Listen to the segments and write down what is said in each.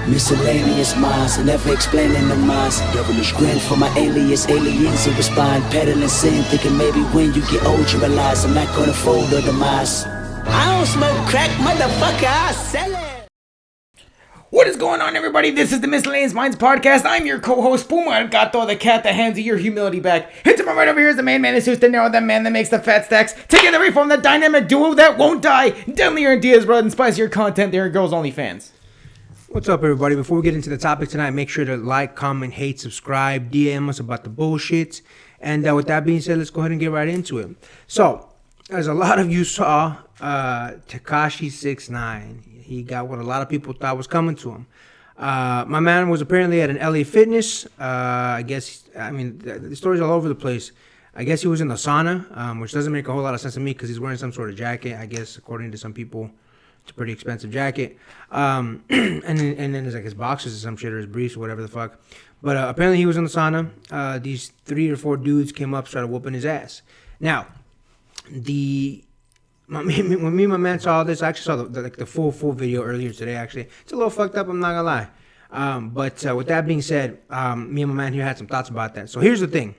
Miscellaneous minds, never explaining the minds. Devilish grin for my alias, aliens who respond. Peddling sin, thinking maybe when you get old you realize I'm not gonna fold or demise. I don't smoke crack, motherfucker, I sell it. What is going on, everybody? This is the Miscellaneous Minds Podcast. I'm your co-host, Puma El Gato, the cat that hands you your humility back. And to my right over here is the main man who's the narrow, the man that makes the fat stacks. Together we form the dynamic duo that won't die. Deadlier and Diaz, brother, and spicier content there at Girls Only Fans. What's up, everybody? Before we get into the topic tonight, make sure to like, comment, hate, subscribe, DM us about the bullshit. And with that being said, let's go ahead and get right into it. So, as a lot of you saw, Tekashi69, he got what a lot of people thought was coming to him. My man was apparently at an LA Fitness. The story's all over the place. I guess he was in the sauna, which doesn't make a whole lot of sense to me because he's wearing some sort of jacket. I guess, according to some people, it's a pretty expensive jacket. And then there's like his boxers or some shit, or his briefs or whatever the fuck. But apparently he was in the sauna. These 3 or 4 dudes came up, started whooping his ass. Now, when me and my man saw this, I actually saw the full video earlier today, actually. It's a little fucked up, I'm not gonna lie. But with that being said, me and my man here had some thoughts about that. So here's the thing.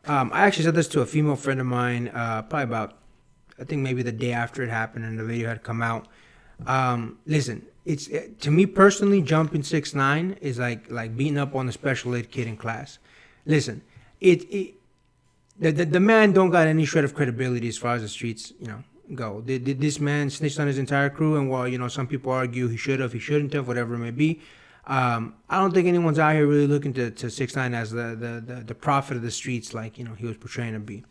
I actually said this to a female friend of mine, probably about, I think maybe the day after it happened and the video had come out. Listen, it's to me personally, jumping 6'9" is like beating up on a special ed kid in class. Listen, the man don't got any shred of credibility as far as the streets, go. This man snitched on his entire crew, and while some people argue he should have, he shouldn't have, whatever it may be. I don't think anyone's out here really looking to 6'9" as the prophet of the streets, like he was portraying to be.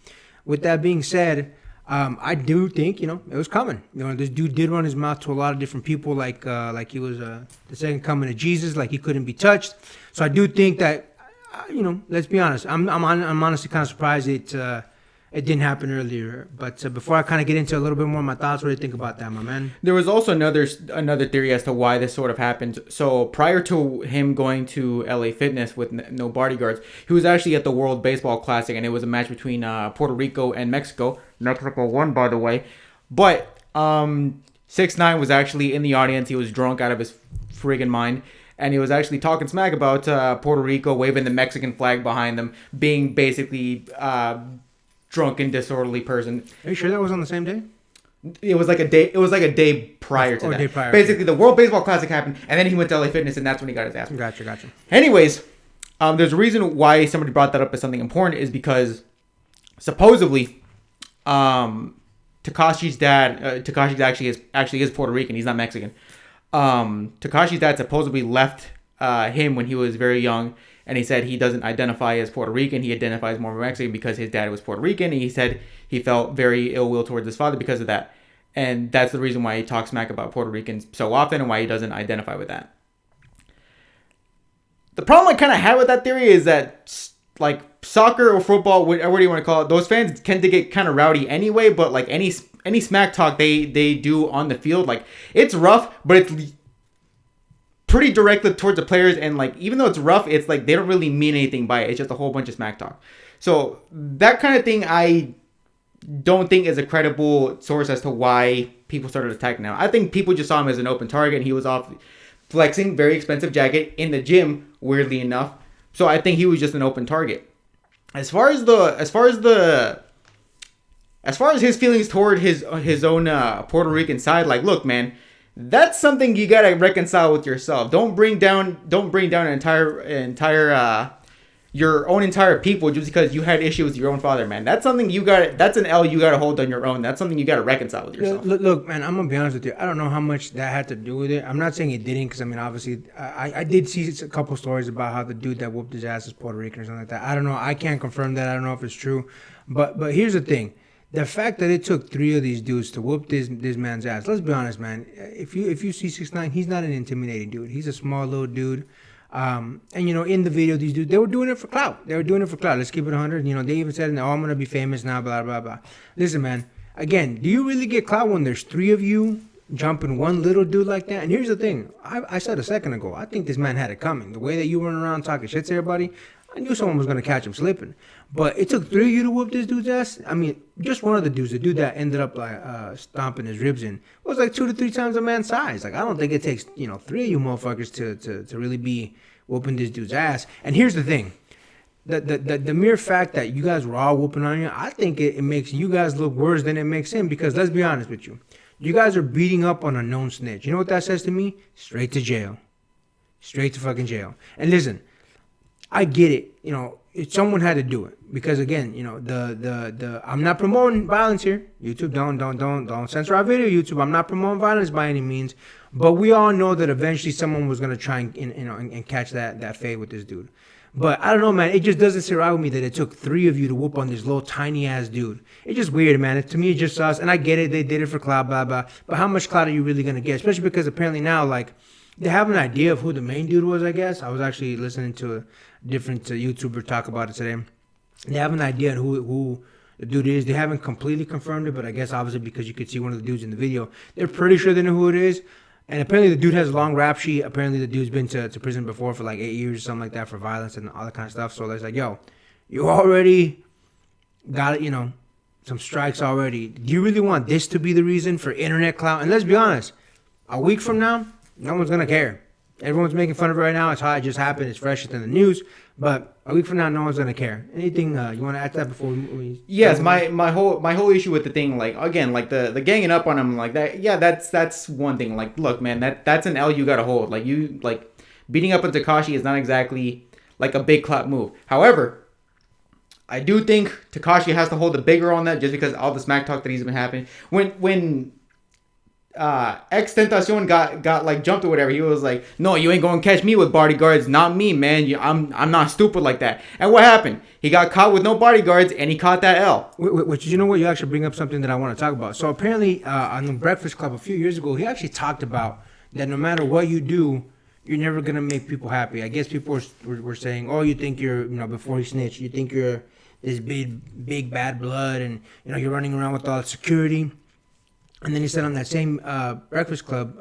With that being said, I do think, it was coming. This dude did run his mouth to a lot of different people, like he was the second coming of Jesus, like he couldn't be touched. So I do think that, let's be honest. I'm honestly kind of surprised it didn't happen earlier. But before I kind of get into a little bit more of my thoughts, what do you think about that, my man? There was also another theory as to why this sort of happened. So prior to him going to LA Fitness with no bodyguards, he was actually at the World Baseball Classic, and it was a match between Puerto Rico and Mexico. Mexico won, by the way. But 6ix9ine was actually in the audience. He was drunk out of his friggin' mind. And he was actually talking smack about Puerto Rico, waving the Mexican flag behind them, being basically drunken, disorderly person. Are you sure that was on the same day? It was like a day. It was like a day prior to that. Day prior, basically, the World Baseball Classic happened, and then he went to LA Fitness, and that's when he got his ass. Gotcha. Anyways, there's a reason why somebody brought that up as something important, is because supposedly, Tekashi's dad, Tekashi actually is Puerto Rican. He's not Mexican. Tekashi's dad supposedly left him when he was very young, and he said he doesn't identify as Puerto Rican. He identifies more Mexican because his dad was Puerto Rican, and he said he felt very ill will towards his father because of that. And that's the reason why he talks smack about Puerto Ricans so often, and why he doesn't identify with that. The problem I kind of had with that theory is that, like, soccer or football, whatever you want to call it, those fans tend to get kind of rowdy anyway, but like any smack talk they do on the field, like, it's rough, but it's pretty directed towards the players, and like, even though it's rough, it's like they don't really mean anything by it. It's just a whole bunch of smack talk. So that kind of thing I don't think is a credible source as to why people started attacking him. I think people just saw him as an open target, and he was off flexing very expensive jacket in the gym, weirdly enough. So I think he was just an open target. As far as his feelings toward his own Puerto Rican side, like, look, man, that's something you gotta reconcile with yourself. Don't bring down an entire your own entire people just because you had issues with your own father, man. That's something that's an L you gotta hold on your own. That's something you gotta reconcile with yourself. Look, man, I'm gonna be honest with you. I don't know how much that had to do with it. I'm not saying it didn't, because obviously, I did see a couple stories about how the dude that whooped his ass is Puerto Rican or something like that. I don't know. I can't confirm that. I don't know if it's true. But here's the thing. The fact that it took 3 of these dudes to whoop this man's ass. Let's be honest, man. If you see 6ix9ine, he's not an intimidating dude. He's a small little dude. And in the video, these dudes, they were doing it for clout. Let's keep it 100. They even said, "Oh, I'm gonna be famous now." Blah blah blah. Listen, man. Again, do you really get clout when there's 3 of you jumping one little dude like that? And here's the thing. I said a second ago, I think this man had it coming. The way that you run around talking shit to everybody, I knew someone was gonna catch him slipping. But it took 3 of you to whoop this dude's ass. I mean, just one of the dudes, the dude that ended up like stomping his ribs in, was like 2 to 3 times a man's size. Like I don't think it takes 3 of you motherfuckers to really be whooping this dude's ass. And here's the thing. The mere fact that you guys were all whooping on you, I think it makes you guys look worse than it makes him. Because let's be honest with you. You guys are beating up on a known snitch. You know what that says to me? Straight to jail. Straight to fucking jail. And listen, I get it. Someone had to do it. Because again, the I'm not promoting violence here. YouTube, don't censor our video, YouTube. I'm not promoting violence by any means. But we all know that eventually someone was gonna try and catch that fade with this dude. But I don't know, man. It just doesn't sit right with me that it took 3 of you to whoop on this little tiny ass dude. It's just weird, man. To me, it's just us. And I get it. They did it for clout, blah, blah. But how much clout are you really going to get? Especially because apparently now, like, they have an idea of who the main dude was, I guess. I was actually listening to a different YouTuber talk about it today. They have an idea of who the dude is. They haven't completely confirmed it, but I guess obviously because you could see one of the dudes in the video. They're pretty sure they know who it is. And apparently the dude has a long rap sheet. Apparently the dude's been to prison before for like 8 years or something like that for violence and all that kind of stuff. So it's like, yo, you already got it, some strikes already. Do you really want this to be the reason for internet clout? And let's be honest, a week from now, no one's going to care. Everyone's making fun of it right now. It's hot. It just happened. It's fresh in the news. But a week from now, no one's gonna care. Anything you want to add to that before we Yes, my whole issue with the thing, like again, like the ganging up on him like that. Yeah, that's one thing. Like, look, man, that's an L you gotta hold. Like beating up on Tekashi is not exactly like a big clap move. However, I do think Tekashi has to hold the bigger on that just because all the smack talk that he's been having. When Ex Tentacion got like jumped or whatever, he was like, no, you ain't gonna catch me with bodyguards, not me, man. I'm not stupid like that. And what happened? He got caught with no bodyguards and he caught that L. Which, you know what, you actually bring up something that I want to talk about. So apparently on the Breakfast Club a few years ago, he actually talked about that no matter what you do, you're never gonna make people happy. I guess people were saying, oh, you think you're, before he snitched, you think you're this big bad blood and you're running around with all the security. And then he said on that same Breakfast Club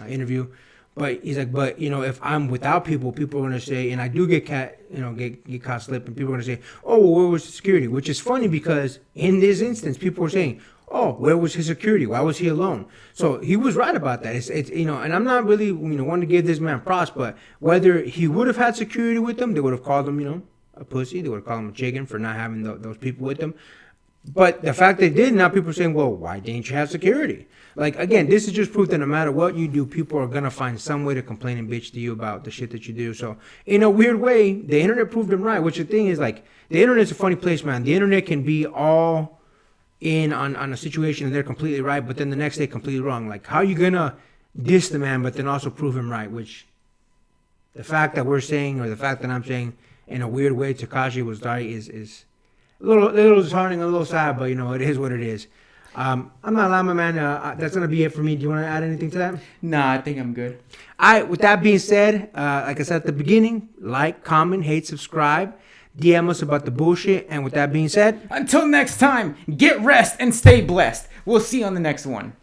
interview, but he's like, but if I'm without people, people are gonna say, and I do get caught slipping, people are gonna say, oh, well, where was the security? Which is funny because in this instance, people were saying, oh, where was his security? Why was he alone? So he was right about that. It's and I'm not really wanting to give this man props, but whether he would have had security with him, they would have called him a pussy. They would have called him a chicken for not having those people with him. But the fact they did, now people are saying, well, why didn't you have security? Like, again, this is just proof that no matter what you do, people are going to find some way to complain and bitch to you about the shit that you do. So, in a weird way, the internet proved them right. Which the thing is, like, the internet's a funny place, man. The internet can be all in on a situation and they're completely right, but then the next day completely wrong. Like, how are you going to diss the man but then also prove him right? Which, the fact that we're saying, or the fact that I'm saying, in a weird way, Tekashi was right is a little disheartening, a little sad, but it is what it is. I'm not lying, my man. That's gonna be it for me. Do you want to add anything to that? Nah, I think I'm good. All right. With that being said, like I said at the beginning, like, comment, hate, subscribe, DM us about the bullshit. And with that being said, until next time, get rest and stay blessed. We'll see you on the next one.